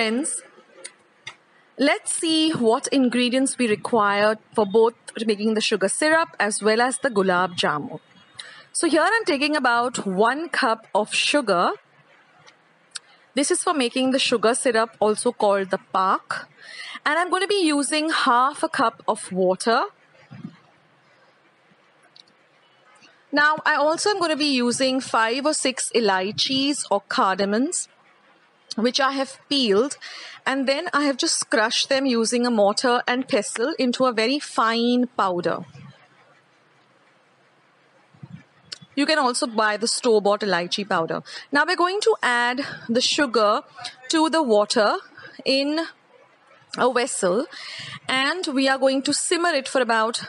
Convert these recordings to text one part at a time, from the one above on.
friends, let's see what ingredients we require for both making the sugar syrup as well as the gulab jamun. So here I'm taking about 1 cup of sugar. This is for making the sugar syrup, also called the pak. And I'm going to be using half a cup of water. Now I also am going to be using 5 or 6 elaichis or cardamoms, which I have peeled, and then I have just crushed them using a mortar and pestle into a very fine powder. You can also buy the store-bought elaichi powder. Now we're going to add the sugar to the water in a vessel, and we are going to simmer it for about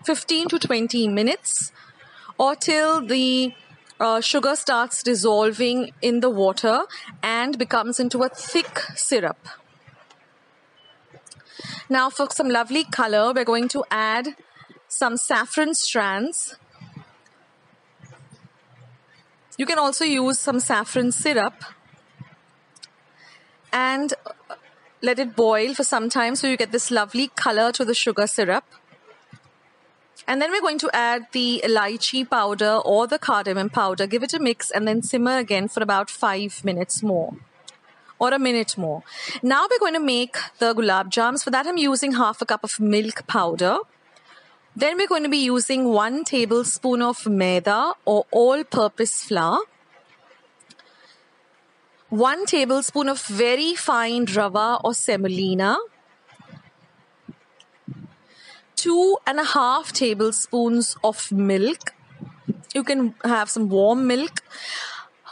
15 to 20 minutes or till the sugar starts dissolving in the water and becomes into a thick syrup. Now for some lovely color, we're going to add some saffron strands. You can also use some saffron syrup and let it boil for some time so you get this lovely color to the sugar syrup. And then we're going to add the elaichi powder or the cardamom powder, give it a mix, and then simmer again for about 5 minutes more or a minute more. Now we're going to make the gulab jams. For that I'm using half a cup of milk powder. Then we're going to be using 1 tablespoon of maida or all-purpose flour, 1 tablespoon of very fine Rava or semolina, 2.5 tablespoons of milk. You can have some warm milk,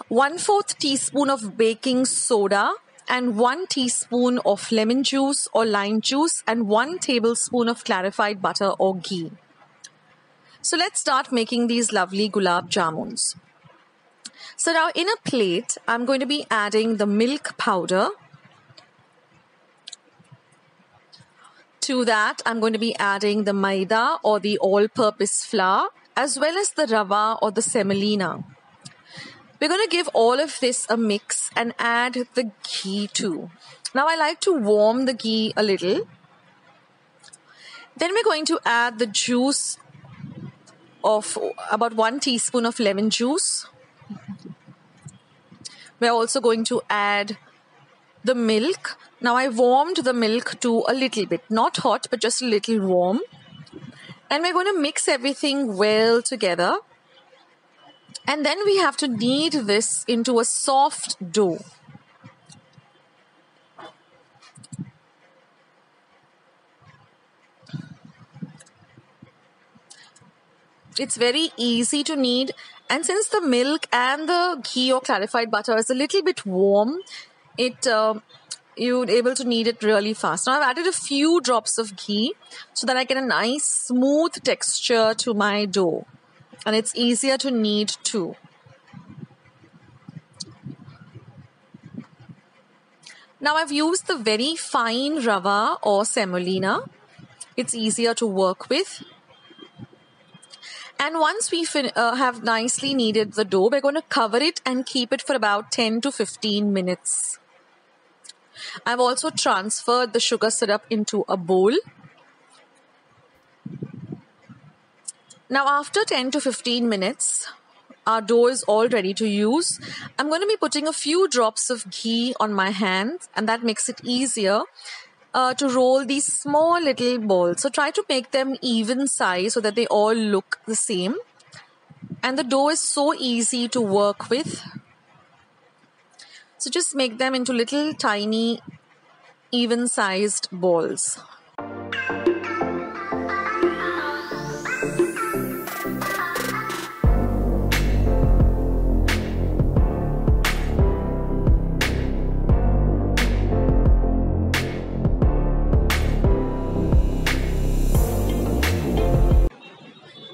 1/4 teaspoon of baking soda, and 1 teaspoon of lemon juice or lime juice, and 1 tablespoon of clarified butter or ghee. So let's start making these lovely gulab jamuns. So now in a plate, I'm going to be adding the milk powder. To that, I'm going to be adding the maida or the all-purpose flour, as well as the rava or the semolina. We're going to give all of this a mix and add the ghee too. Now I like to warm the ghee a little. Then we're going to add the juice of about 1 teaspoon of lemon juice. We're also going to add the milk. Now I warmed the milk to a little bit, not hot, but just a little warm. And we're going to mix everything well together. And then we have to knead this into a soft dough. It's very easy to knead, and since the milk and the ghee or clarified butter is a little bit warm, you're able to knead it really fast. Now I've added a few drops of ghee so that I get a nice smooth texture to my dough, and it's easier to knead too. Now I've used the very fine rava or semolina. It's easier to work with. And once we have nicely kneaded the dough, we're going to cover it and keep it for about 10 to 15 minutes. I've also transferred the sugar syrup into a bowl. Now after 10 to 15 minutes, our dough is all ready to use. I'm going to be putting a few drops of ghee on my hands, and that makes it easier to roll these small little balls. So try to make them even size so that they all look the same. And the dough is so easy to work with. So just make them into little tiny even sized balls.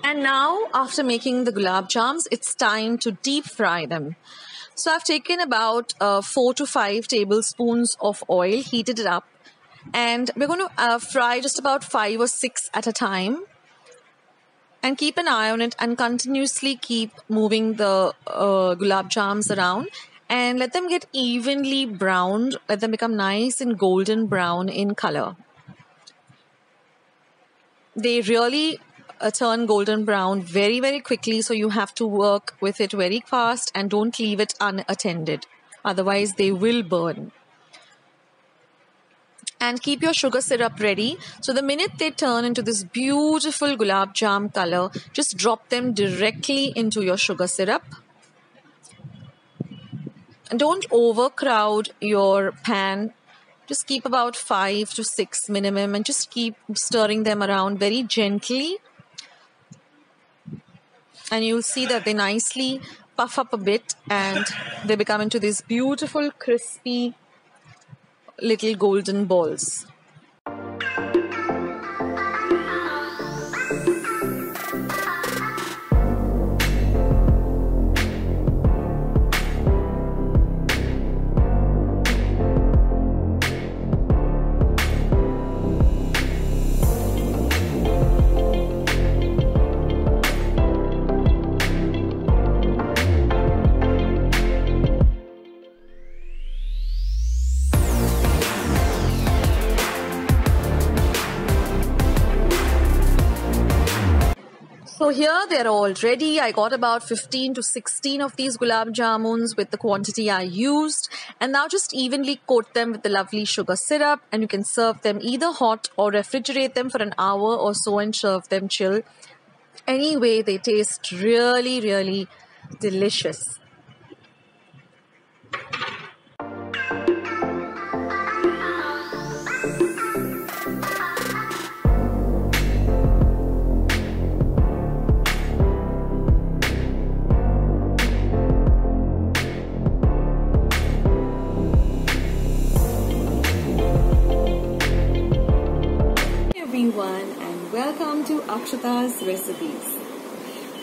And now, after making the gulab jams, it's time to deep fry them. So I've taken about 4 to 5 tablespoons of oil, heated it up, and we're going to fry just about 5 or 6 at a time. And keep an eye on it and continuously keep moving the gulab jams around. and let them get evenly browned. Let them become nice and golden brown in color. They really turn golden brown very, very quickly, so you have to work with it very fast and don't leave it unattended. Otherwise, they will burn. And keep your sugar syrup ready. So the minute they turn into this beautiful gulab jam color, just drop them directly into your sugar syrup. And don't overcrowd your pan. Just keep about 5 to 6 minimum and just keep stirring them around very gently. And you'll see that they nicely puff up a bit and they become into these beautiful, crispy, little golden balls. So here they're all ready. I got about 15 to 16 of these gulab jamuns with the quantity I used. And now just evenly coat them with the lovely sugar syrup. And you can serve them either hot or refrigerate them for an hour or so and serve them chill. Anyway, they taste really, really delicious. And welcome to Akshata's Recipes.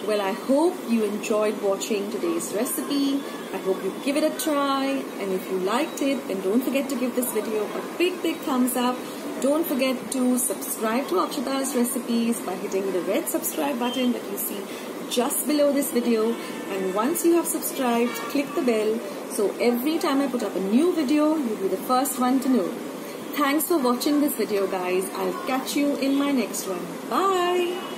Well, I hope you enjoyed watching today's recipe. I hope you give it a try, and if you liked it, then don't forget to give this video a big thumbs up. Don't forget to subscribe to Akshata's Recipes by hitting the red subscribe button that you see just below this video, and once you have subscribed, click the bell so every time I put up a new video, you'll be the first one to know. Thanks for watching this video, guys. I'll catch you in my next one. Bye!